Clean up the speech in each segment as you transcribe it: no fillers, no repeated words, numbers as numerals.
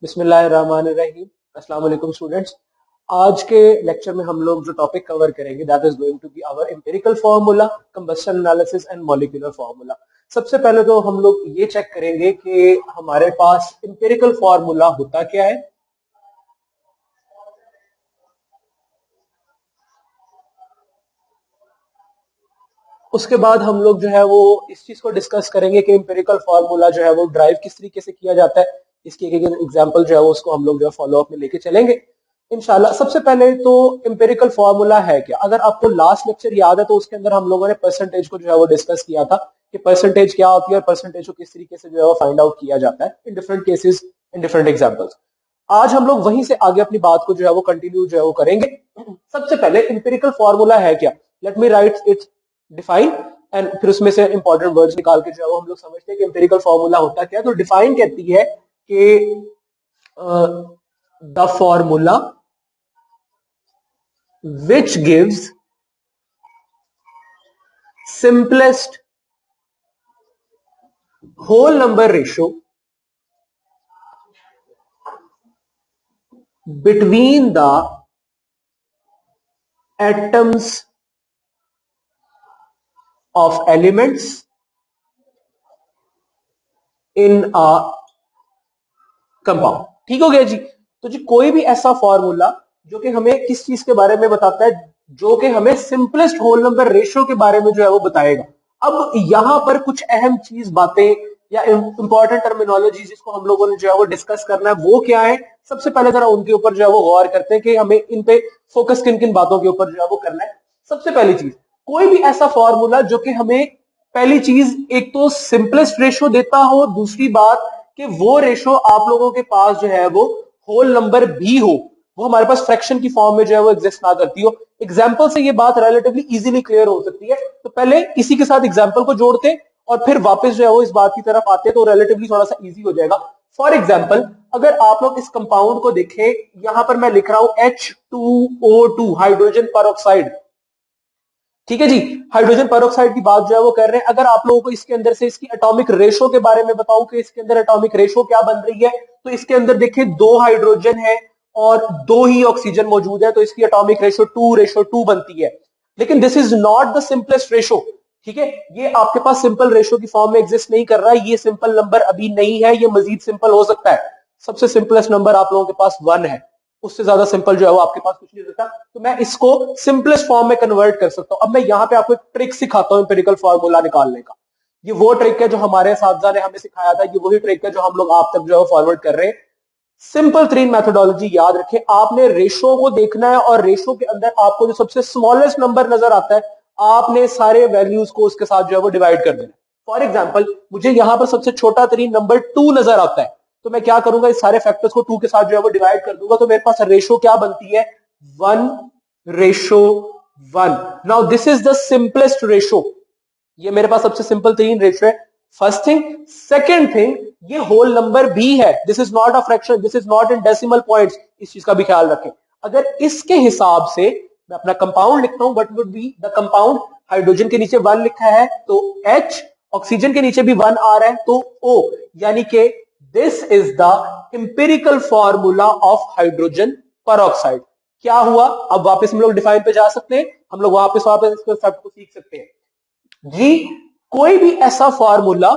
बिस्मिल्लाहिर्रहमानिर्रहीम। अस्सलाम वालेकुम स्टूडेंट्स। आज के लेक्चर में हम लोग जो टॉपिक कवर करेंगे that is going to be our empirical formula, combustion analysis and molecular formula. सबसे पहले तो हम लोग ये चेक करेंगे कि हमारे पास एम्पिरिकल फार्मूला होता क्या है। उसके बाद हम लोग जो है वो इस चीज को डिस्कस करेंगे कि एम्पिरिकल फार्मूला जो है वो ड्राइव किस तरीके से किया जाता है। इसकी एक एग्जांपल जो है वो उसको हम लोग जो है फॉलो अप में लेके चलेंगे इंशाल्लाह। सबसे पहले तो एम्पिरिकल फार्मूला है क्या। अगर आपको लास्ट लेक्चर याद है तो उसके अंदर हम लोगों ने परसेंटेज को जो है वो डिस्कस किया था कि परसेंटेज क्या होती है और परसेंटेज को किस तरीके से जो है वो फाइंड आउट किया जाता है in different cases in different examples. आज हम लोग वहीं से आगे अपनी बात को जो है वो कंटिन्यू जो है वो करेंगे। सबसे पहले एम्पिरिकल फार्मूला है क्या। Let me right it define and फिर उसमें से इंपॉर्टेंट वर्ड्स निकाल के जो है वो हम लोग समझते हैं कि एम्पिरिकल फार्मूला होता क्या है। तो डिफाइन कहती है कि the formula which gives simplest whole number ratio between the atoms of elements in a compound। ठीक हो गया जी। तो जी कोई भी ऐसा फॉर्मूला जो कि हमें किस चीज के बारे में बताता है, जो कि हमें सिंपलेस्ट होल नंबर रेशियो के बारे में जो है वो बताएगा। अब यहां पर कुछ अहम चीज बातें या इंपॉर्टेंट टर्मिनोलॉजी जिसको हम लोगों ने जो है वो डिस्कस करना है वो क्या है। सबसे पहले जरा उनके ऊपर जो है वो गौर करते हैं कि हमें इन पे फोकस किन किन बातों के ऊपर जो है वो करना है। सबसे पहली चीज, कोई भी ऐसा फॉर्मूला जो कि हमें पहली चीज एक तो सिंपलेस्ट रेशियो देता हो, दूसरी बात कि वो रेशो आप लोगों के पास जो है वो होल नंबर भी हो, वो हमारे पास फ्रैक्शन की फॉर्म में जो है वो एग्जिस्ट ना करती हो। एग्जांपल से ये बात रिलेटिवली इजीली क्लियर हो सकती है। तो पहले इसी के साथ एग्जांपल को जोड़ते हैं और फिर वापस जो है वो इस बात की तरफ आते हैं तो रिलेटिवली थोड़ा सा इजी हो जाएगा। फॉर एग्जाम्पल अगर आप लोग इस कंपाउंड को देखें, यहां पर मैं लिख रहा हूं H2O2 हाइड्रोजन पेरोक्साइड। ठीक है जी, हाइड्रोजन पेरोक्साइड की बात जो है वो कर रहे हैं। अगर आप लोगों को इसके अंदर से इसकी एटॉमिक रेशो के बारे में बताऊं कि इसके अंदर एटॉमिक रेशो क्या बन रही है, तो इसके अंदर देखिए 2 हाइड्रोजन है और 2 ही ऑक्सीजन मौजूद है, तो इसकी एटॉमिक रेशो 2:2 बनती है। लेकिन this is not the simplest ratio. ठीक है, ये आपके पास सिंपल रेशो की फॉर्म में एग्जिस्ट नहीं कर रहा है। ये सिंपल नंबर अभी नहीं है, ये मजीद सिंपल हो सकता है। सबसे सिंपलेस्ट नंबर आप लोगों के पास 1 है, उससे ज्यादा सिंपल जो है वो आपके पास कुछ नहीं होता। तो मैं इसको सिंपलेस्ट फॉर्म में कन्वर्ट कर सकता हूं। अब मैं यहां पे आपको एक ट्रिक सिखाता हूं एम्पिरिकल फार्मूला निकालने का। ये वो ट्रिक है जो हमारे असातिज़ा ने हमें सिखाया था, ये वही ट्रिक है जो हम लोग आप तक जो है फॉरवर्ड कर रहे हैं। सिंपल 3 मेथोडोलॉजी याद रखें। आपने रेशो को देखना है और रेशो के अंदर आपको जो सबसे स्मॉलेस्ट नंबर नजर आता है आपने सारे वैल्यूज को उसके साथ जो है वो डिवाइड कर देना। फॉर एग्जाम्पल मुझे यहां पर सबसे छोटा 3 नंबर 2 नजर आता है, तो मैं क्या करूंगा, इस सारे फैक्टर्स को 2 के साथ जो है वो डिवाइड कर दूंगा। तो मेरे पास रेशो क्या बनती है, 1:1। Now this is the simplest ratio. ये मेरे पास सबसे सिंपल 3 रेशो है। First thing. सेकेंड थिंग, ये होल नंबर भी है, this is not a fraction, this is not in decimal points. इस चीज का भी ख्याल रखें। अगर इसके हिसाब से मैं अपना कंपाउंड लिखता हूं, what would be the compound. Hydrogen के नीचे 1 लिखा है तो H, ऑक्सीजन के नीचे भी 1 आ रहा है तो O, यानी कि this is the empirical formula of hydrogen peroxide. क्या हुआ, अब वापस हम लोग डिफाइन पे जा सकते हैं, हम लोग वापस इस कंसेप्ट को सीख सकते हैं जी। कोई भी ऐसा फॉर्मूला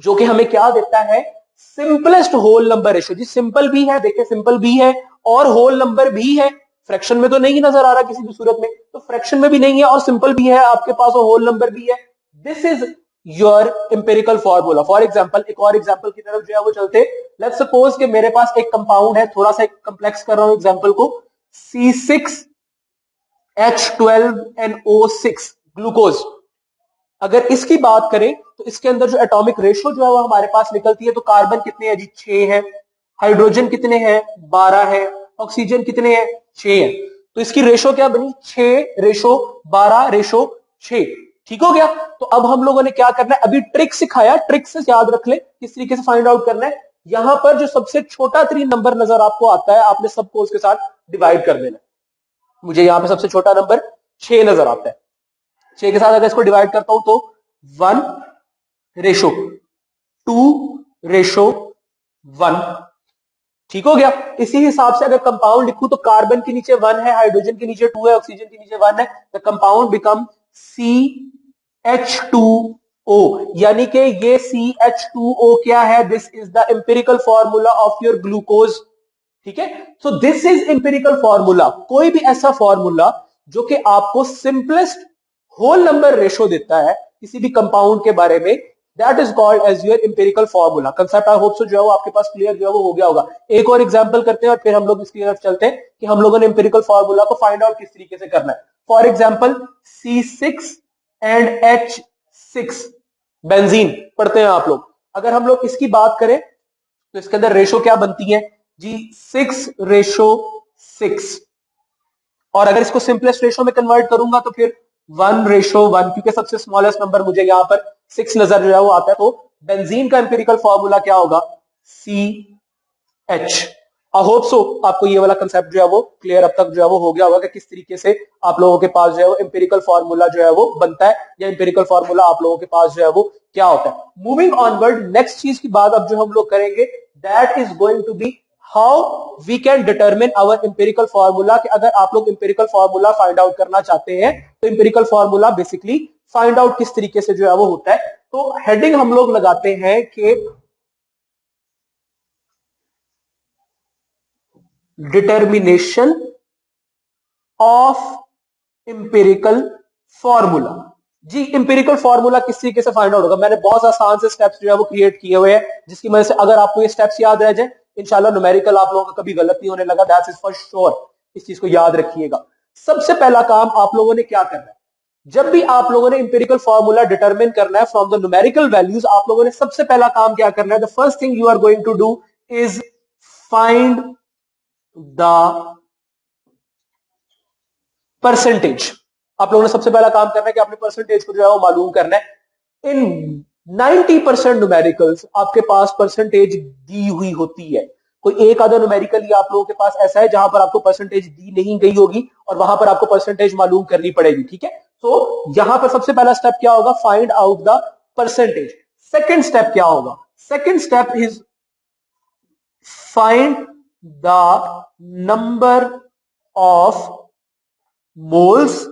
जो कि हमें क्या देता है, सिंपलेस्ट होल नंबर रेशियो। जी सिंपल भी है, देखिए सिंपल भी है और होल नंबर भी है। फ्रैक्शन में तो नहीं नजर आ रहा किसी भी सूरत में, तो फ्रैक्शन में भी नहीं है और सिंपल भी है आपके पास और होल नंबर भी है। This is your empirical formula. For example एक और एग्जाम्पल की तरफ जो है वो चलते। लेट्स सपोज कि मेरे पास एक कंपाउंड है, थोड़ा सा कंप्लेक्स कर रहा हूं एग्जाम्पल को, C6H12NO6 ग्लूकोज। अगर इसकी बात करें तो इसके अंदर जो एटॉमिक रेशो जो है वो हमारे पास निकलती है, तो कार्बन कितने हैं जी, 6 है। हाइड्रोजन कितने हैं, 12 है। ऑक्सीजन कितने हैं, 6 है। तो इसकी रेशो क्या बनी, 6:12:6। ठीक हो गया। तो अब हम लोगों ने क्या करना है, अभी ट्रिक सिखाया, ट्रिक से याद रख ले किस तरीके से फाइंड आउट करना है। यहां पर जो सबसे छोटा 3 नंबर नजर आपको आता है, आपने सबको उसके साथ डिवाइड कर देना। मुझे यहां पे सबसे छोटा नंबर 6 नजर आता है। 6 के साथ अगर इसको डिवाइड करता हूं तो 1:2:1। ठीक हो गया। इसी हिसाब से अगर कंपाउंड लिखूं तो कार्बन के नीचे 1 है, हाइड्रोजन के नीचे 2 है, ऑक्सीजन के नीचे 1 है, द कंपाउंड बिकम CH2O, यानी कि ये CH2O क्या है, this is the empirical formula of your glucose. ठीक है, सो दिस इज एम्पिरिकल फॉर्मूला। कोई भी ऐसा फॉर्मूला जो कि आपको सिंपलेस्ट होल नंबर रेशो देता है किसी भी कंपाउंड के बारे में, that is called as your empirical formula. Concept I hope so जो है वो आपके पास क्लियर जो है वो हो गया होगा। एक और एग्जांपल करते हैं और फिर हम लोग इसकी तरफ चलते हैं कि हम लोगों ने एम्पिरिकल फॉर्मूला को फाइंड आउट किस तरीके से करना है। For example C6 and H6 benzene पढ़ते हैं आप लोग। अगर हम लोग इसकी बात करें तो इसके अंदर रेशो क्या बनती है जी, 6:6। और अगर इसको सिंपलेस्ट रेशो में कन्वर्ट करूंगा तो फिर 1:1, क्योंकि सबसे स्मॉलेस्ट नंबर मुझे यहां पर 6 नजर जो है वो आता है। तो बेंजीन का एम्पिरिकल फॉर्मूला क्या होगा, CH। आई होप सो आपको ये वाला कंसेप्ट जो है वो क्लियर अब तक जो है वो हो गया होगा कि किस तरीके से आप लोगों के पास जो है वो एम्पिरिकल फॉर्मूला जो है वो बनता है, या एम्पिरिकल फॉर्मूला आप लोगों के पास जो है वो क्या होता है। मूविंग ऑनवर्ड, नेक्स्ट चीज की बात अब जो हम लोग करेंगे, that is going to be how we can determine our empirical formula. कि अगर आप लोग एम्पिरिकल फॉर्मूला फाइंड आउट करना चाहते हैं तो empirical formula basically find out किस तरीके से जो है वो होता है। तो हेडिंग हम लोग लगाते हैं कि डिटर्मिनेशन ऑफ एम्पिरिकल फॉर्मूला। जी, एम्पिरिकल फॉर्मूला किस तरीके से फाइंड आउट होगा, मैंने बहुत आसान से स्टेप्स जो है वो क्रिएट किए हुए हैं, जिसकी वजह से अगर आपको ये स्टेप्स याद रह जाए इंशाल्लाह न्यूमेरिकल आप लोगों का कभी गलत नहीं होने लगा, दैट इज फॉर श्योर। इस चीज को याद रखिएगा। सबसे पहला काम आप लोगों ने क्या करना है, जब भी आप लोगों ने एम्पिरिकल फॉर्मूला डिटरमिन करना है फ्रॉम द न्यूमेरिकल वैल्यूज, आप लोगों ने सबसे पहला काम क्या करना है, the first thing you are going to do is find the percentage. आप लोगों ने सबसे पहला काम करना है कि अपने परसेंटेज को जो है वो मालूम करना है। इन 90% न्यूमेरिकल्स आपके पास परसेंटेज दी हुई होती है। कोई एक आधा न्यूमेरिकल ही आप लोगों के पास ऐसा है जहां पर आपको परसेंटेज दी नहीं गई होगी और वहां पर आपको परसेंटेज मालूम करनी पड़ेगी। ठीक है, तो यहां पर सबसे पहला स्टेप क्या होगा, find out the percentage. Second step क्या होगा, second step is find the number of moles,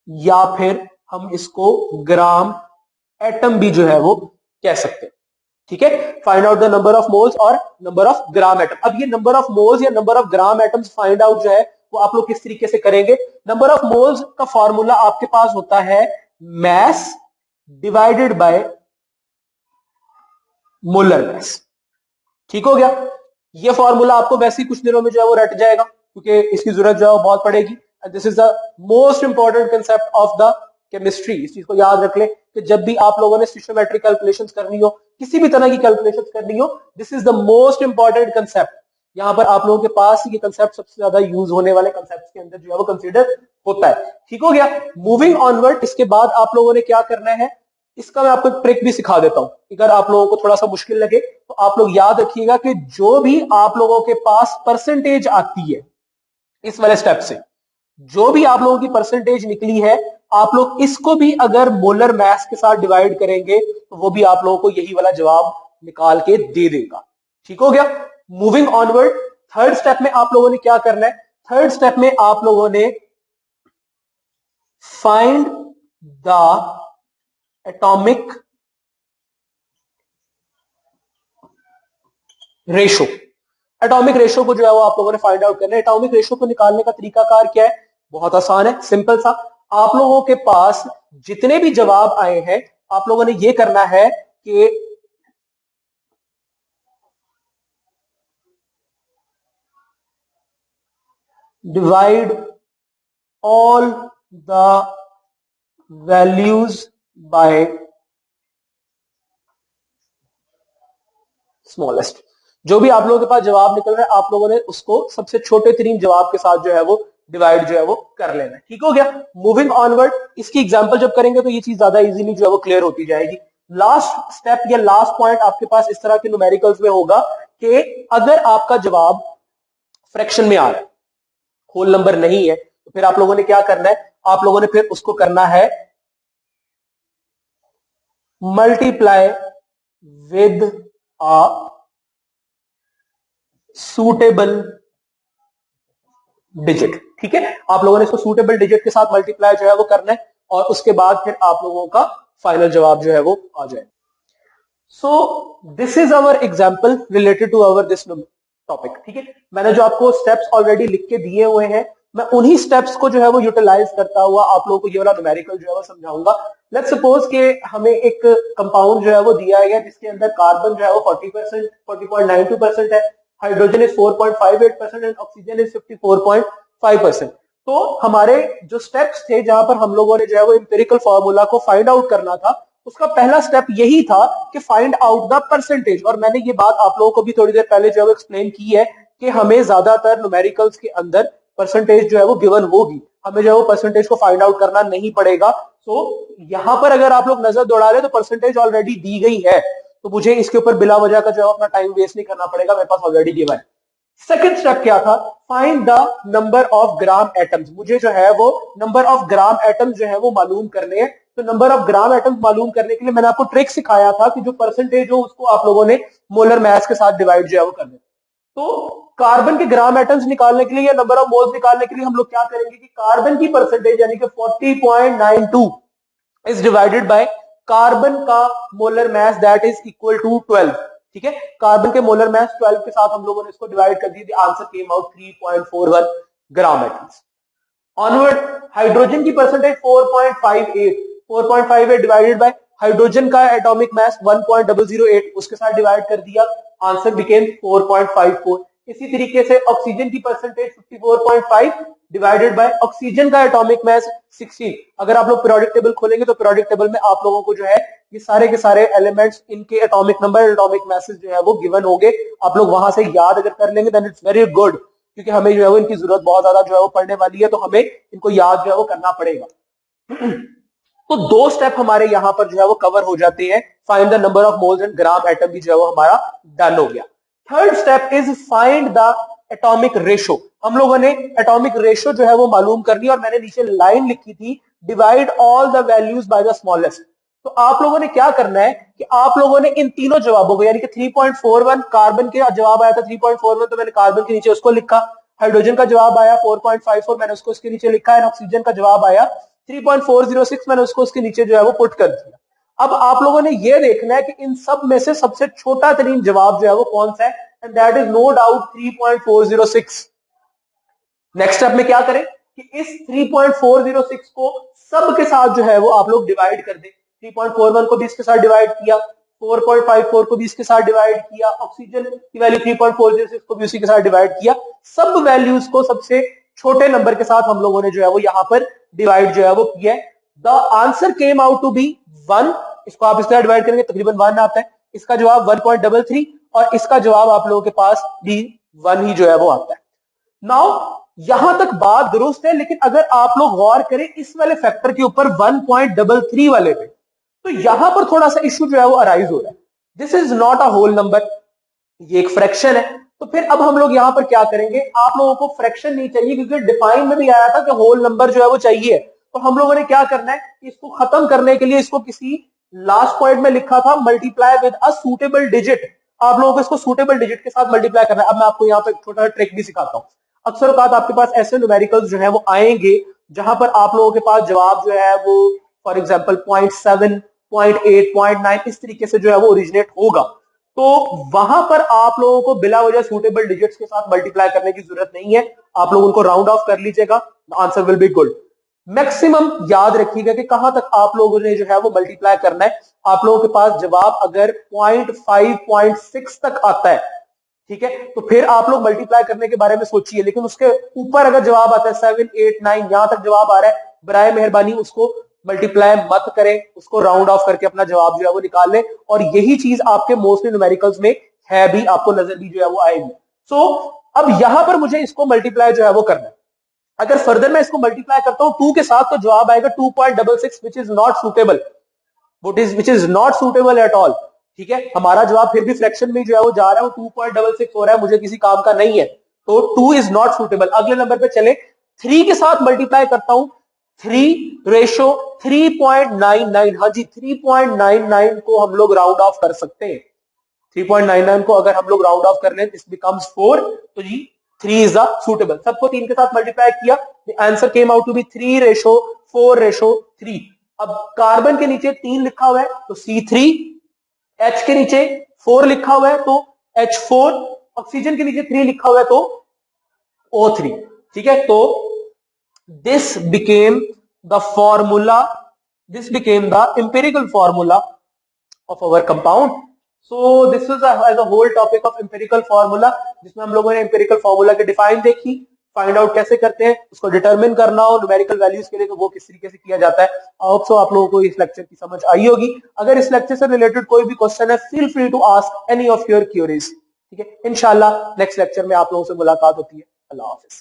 या फिर हम इसको ग्राम एटम भी जो है वो कह सकते हैं। ठीक है, find out the number of moles और नंबर ऑफ ग्राम एटम। अब ये नंबर ऑफ मोल्स या number of gram atoms find out जो है वो आप लोग किस तरीके से करेंगे। नंबर ऑफ मोल्स का फॉर्मूला आपके पास होता है mess divided by molar mass. ठीक हो गया, ये फॉर्मूला आपको वैसे ही कुछ दिनों में जो है वो रट जाएगा, क्योंकि इसकी जरूरत जो है वो बहुत पड़ेगी। This is the most important concept of the chemistry. इस चीज को याद रख ले कि जब भी आप लोगों ने स्टिशियोमेट्रिक कैलकुलेशंस करनी हो, किसी भी तरह की कैलकुलेशंस करनी हो, this is the most important concept. यहां पर आप लोगों के पास ये कंसेप्ट सबसे ज्यादा यूज होने वाले कंसेप्ट के अंदर जो है वो कंसिडर होता है। ठीक हो गया, मूविंग ऑनवर्ड, इसके बाद आप लोगों ने क्या करना है, इसका मैं आपको एक ट्रिक भी सिखा देता हूं। अगर आप लोगों को थोड़ा सा मुश्किल लगे तो आप लोग याद रखिएगा कि जो भी आप लोगों के पास परसेंटेज आती है इस वाले स्टेप से, जो भी आप लोगों की परसेंटेज निकली है, आप लोग इसको भी अगर मोलर मैस के साथ डिवाइड करेंगे तो वो भी आप लोगों को यही वाला जवाब निकाल के दे देगा। ठीक हो गया, मूविंग ऑनवर्ड, थर्ड स्टेप में आप लोगों ने क्या करना है, थर्ड स्टेप में आप लोगों ने find the atomic ratio. Atomic ratio को जो है वो आप लोगों ने फाइंड आउट करना है। एटॉमिक रेशो को निकालने का तरीकाकार क्या है, बहुत आसान है, सिंपल सा। आप लोगों के पास जितने भी जवाब आए हैं, आप लोगों ने ये करना है कि divide all the values by smallest. जो भी आप लोगों के पास जवाब निकल रहा है, आप लोगों ने उसको सबसे छोटे तरीन जवाब के साथ जो है वो डिवाइड जो है वो कर लेना है। ठीक हो गया, मूविंग ऑनवर्ड, इसकी एग्जांपल जब करेंगे तो ये चीज ज्यादा इजीली जो है वो क्लियर होती जाएगी। लास्ट स्टेप या लास्ट पॉइंट आपके पास इस तरह के न्यूमेरिकल्स में होगा कि अगर आपका जवाब फ्रैक्शन में आ रहा है, होल नंबर नहीं है, तो फिर आप लोगों ने क्या करना है, आप लोगों ने फिर उसको करना है multiply with a suitable digit. ठीक है, आप लोगों ने इसको सूटेबल डिजिट के साथ मल्टीप्लाई जो है वो करना है और उसके बाद फिर आप लोगों का फाइनल जवाब जो है वो आ जाए। So this is our example related to our this topic. ठीक है, मैंने जो आपको स्टेप्स ऑलरेडी लिख के दिए हुए हैं, मैं उन्हीं स्टेप्स को जो है वो यूटिलाइज करता हुआ आप लोगों को ये वाला न्यूमेरिकल जो है वो समझाऊंगा। लेट्स सपोज कि हमें एक कंपाउंड जो है वो दिया गया जिसके अंदर कार्बन जो है वो 40%, 40.92% है, hydrogen is 4.58% and oxygen is 54.5%। तो हमारे जो स्टेप्स थे जहां पर हम लोगों ने जो है वो एम्पिरिकल फॉर्मूला को फाइंड आउट करना था, उसका पहला स्टेप यही था कि फाइंड आउट द परसेंटेज। और मैंने ये बात आप लोगों को भी थोड़ी देर पहले जो है वो एक्सप्लेन की है कि हमें ज्यादातर न्यूमेरिकल्स के अंदर परसेंटेज जो है वो गिवन होगी, हमें जो है वो परसेंटेज को फाइंड आउट करना नहीं पड़ेगा। तो यहां पर अगर आप लोग नजर दौड़ा ले तो परसेंटेज ऑलरेडी दी गई है, तो मुझे इसके ऊपर बिला वजह का जो है अपना टाइम वेस्ट नहीं करना पड़ेगा, मेरे पास ऑलरेडी गिवन है। सेकंड स्टेप क्या था? Find the number of gram atoms. मुझे जो है वो नंबर ऑफ ग्राम एटम्स जो है वो मालूम करने हैं। तो नंबर ऑफ ग्राम एटम्स मालूम करने के लिए मैंने आपको ट्रिक सिखाया था कि जो परसेंटेज हो उसको आप लोगों ने मोलर मास के साथ डिवाइड जो है वो करना। तो कार्बन के ग्राम एटम्स निकालने के लिए या नंबर ऑफ मोल्स निकालने के लिए हम लोग क्या करेंगे कि कार्बन की परसेंटेज यानी कि 40.92 इज डिवाइडेड बाय कार्बन का molar mass that is equal to 12। ठीक है, कार्बन के मोलर मास 12 के साथ हम लोगों ने इसको डिवाइड कर दिया, आंसर केम आउट 3.41 ग्राम एटम्स। ऑनवर्ड, हाइड्रोजन की परसेंटेज 4.58, 4.58 डिवाइडेड बाय हाइड्रोजन का एटॉमिक मास 1.008, उसके साथ डिवाइड कर दिया, आंसर बिकेम 4.54। इसी तरीके से ऑक्सीजन की परसेंटेज 54.5 डिवाइडेड बाय ऑक्सीजन का एटॉमिक मास 16। अगर आप लोग पीरियोडिक टेबल खोलेंगे तो पीरियोडिक टेबल में आप लोगों को जो है ये सारे के सारे एलिमेंट्स, इनके एटॉमिक नंबर, एटॉमिक मासेस जो है वो गिवन होंगे। आप लोग वहां से याद अगर कर लेंगे देन इट्स वेरी गुड, क्योंकि हमें जो है वो इनकी जरूरत बहुत ज्यादा जो है वो पड़ने वाली है, तो हमें इनको याद जो है वो करना पड़ेगा। तो दो स्टेप हमारे यहां पर जो है वो कवर हो जाते हैं। Find the number of moles and gram atom भी जो है वो हमारा डन हो गया। Third step is find the atomic ratio. हम लोगों ने एटॉमिक रेशो जो है वो मालूम करनी, और मैंने नीचे लाइन लिखी थी, divide all the values by the smallest. तो आप लोगों ने क्या करना है कि आप लोगों ने इन तीनों जवाबों को, यानी कि 3.41 कार्बन के जवाब आया था 3.41, तो मैंने कार्बन के नीचे उसको लिखा। हाइड्रोजन का जवाब आया 4.54, मैंने उसको उसके नीचे लिखा है। ऑक्सीजन का जवाब आया 3.406, मैंने उसको उसके नीचे जो है वो पुट कर दिया। अब आप लोगों ने ये देखना है कि इन सब में से सबसे छोटा तरीन जवाब जो है वो कौन सा है, and that is no doubt 3.406। Next step में क्या करें कि इस 3.406 को सब के साथ जो है वो आप लोग डिवाइड कर दें। 3.41 को भी इसके साथ डिवाइड किया, 4.54 को भी इसके साथ डिवाइड किया, ऑक्सीजन की वैल्यू 3.406 को भी उसी के साथ डिवाइड किया। सब वैल्यूज को सबसे छोटे नंबर के साथ हम लोगों ने जो है वो यहां पर डिवाइड जो है वो किया है। The answer came out to be 1। इसको आप इसके साथ डिवाइड करेंगे तकरीबन 1 आता है। इसका जवाब 1.33 और इसका जवाब आप लोगों के पास भी 1 ही जो है वो आता है। नाउ यहां तक बात दुरुस्त है, लेकिन अगर आप लोग गौर करें इस वाले फैक्टर के ऊपर 1.33 वाले पे, तो यहां पर थोड़ा सा इश्यू जो है वो अराइज हो रहा है। This is not a whole number, ये एक फ्रैक्शन है। तो फिर अब हम लोग यहां पर क्या करेंगे, आप लोगों को फ्रैक्शन नहीं चाहिए, क्योंकि डिफाइन में भी आया था कि होल नंबर जो है वो चाहिए। तो हम लोगों ने क्या करना है, इसको खत्म करने के लिए इसको किसी लास्ट पॉइंट में लिखा था multiply with a suitable digit. आप लोगों को इसको सूटेबल डिजिट के साथ मल्टीप्लाई करना है। अब मैं आपको यहाँ पे छोटा ट्रिक भी सिखाता हूँ। अक्सर औकात आपके पास ऐसे न्यूमेरिकल्स जो है वो आएंगे जहां पर आप लोगों के पास जवाब जो है वो फॉर एग्जांपल 0.7, 0.8, 0.9 इस तरीके से जो है वो ओरिजिनेट होगा। तो वहां पर आप लोगों को बिला वजह सूटेबल डिजिट्स के साथ मल्टीप्लाई करने की जरूरत नहीं है। आप लोग उनको राउंड ऑफ कर लीजिएगा, answer will be good. Maximum याद रखिएगा कि कहां तक आप लोगों ने जो है वो मल्टीप्लाई करना है। आप लोगों के पास जवाब अगर 0.5, 0.6 तक आता है, ठीक है, तो फिर आप लोग मल्टीप्लाई करने के बारे में सोचिए। लेकिन उसके ऊपर अगर जवाब आता है 7, 8, 9 यहां तक जवाब आ रहा है, बराए मेहरबानी उसको मल्टीप्लाई मत करें, उसको राउंड ऑफ करके अपना जवाब जो है वो निकाल लें। और यही चीज आपके मोस्टली न्यूमेरिकल्स में है भी, आपको नजर भी जो है वो आएगी। सो अब यहां पर मुझे इसको मल्टीप्लाई जो है वो करना है। अगर फर्दर मैं इसको मल्टीप्लाई करता हूं 2 के साथ, तो जवाब आएगा 2.66, which is not suitable, which is not suitable at all. ठीक है, हमारा जवाब फिर भी फ्रैक्शन में जो है वो जा रहा है, वो 2.66 हो रहा है, मुझे किसी काम का नहीं है, तो 2 इज नॉट सुटेबल। अगले नंबर पे चले, 3 के साथ मल्टीप्लाई करता हूं, 3 रेशो 3.99, हाँ जी 3.99 को हम लोग राउंड ऑफ कर सकते हैं। 3.99 को अगर हम लोग राउंड ऑफ कर लें, दिस बिकम्स 4, तो जी 3 इज द सुटेबल। सबको 3 के साथ मल्टीप्लाई किया, the answer came out to be 3:4:3। अब कार्बन के नीचे 3 लिखा हुआ है तो C3, H के नीचे 4 लिखा हुआ है तो H4, ऑक्सीजन के नीचे 3 लिखा हुआ है तो O3। ठीक है, तो this became the formula, this became the empirical formula of our compound. So this is as a whole topic of empirical formula, जिसमें हम लोगों ने empirical formula के define देखी, फाइंड आउट कैसे करते हैं, उसको डिटरमिन करना हो न्यूमेरिकल वैल्यूज के लिए तो वो किस तरीके से किया जाता है। आई होप सो आप लोगों को इस लेक्चर की समझ आई होगी। अगर इस लेक्चर से रिलेटेड कोई भी क्वेश्चन है, feel free to ask any of your queries. ठीक है, इंशाल्लाह नेक्स्ट लेक्चर में आप लोगों से मुलाकात होती है। अल्लाह हाफिज।